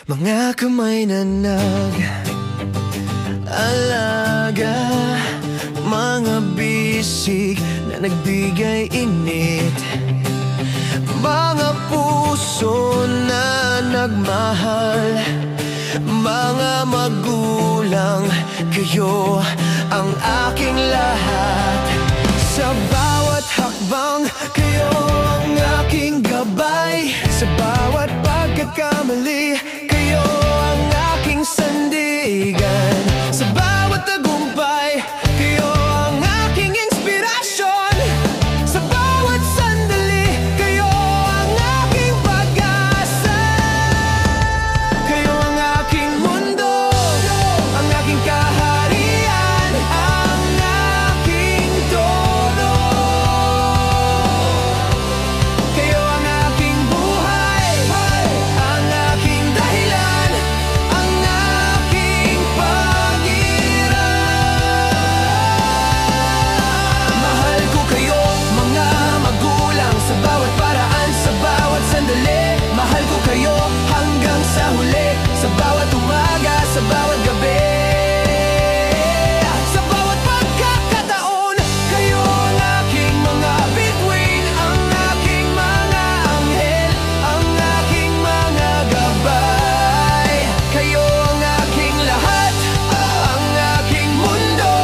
Mga kamay na nag-alaga, mga bisig na nagbigay init, mga puso na nagmahal, mga magulang, kayo ang aking lahat. Sa bawat hakbang, kayo ang aking gabay. Sa bawat pagkakamali, kayo ang aking sandigan. Sa bawat tagumpay, kayo ang aking inspirasyon. Sa bawat sandali, kayo ang aking pag-asa. Kayo ang aking mundo, ang aking kaharian, ang aking todo. Kayo ang aking buhay, ang aking dahilan, ang aking pag-iral. Mahal ko kayo, mga magulang, sa bawat paraan, sa bawat sandali. Mahal ko kayo hanggang sa huli, sa bawat umaga, sa bawat gabi. Sa bawat pagkakataon, kayo ang aking mga bituin, ang aking mga anghel, ang aking mga gabay. Kayo ang aking lahat, ang aking mundo,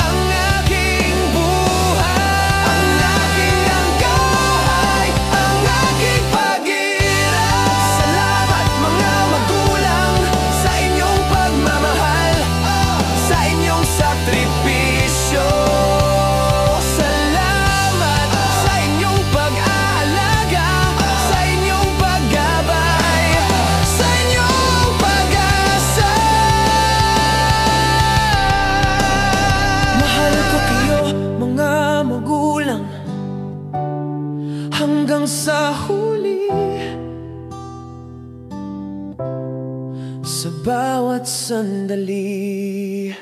ang aking buhay, ang aking angkay, ang aking pag-iral. Salamat mga magulang sa inyong pagmamahal, sa inyong sakripisyo. Salamat sa inyong pag-aalaga, sa inyong paggabay, sa inyong pag-asa. Mahal ko kayo, mga magulang, hanggang sa huli, sa bawat sandali.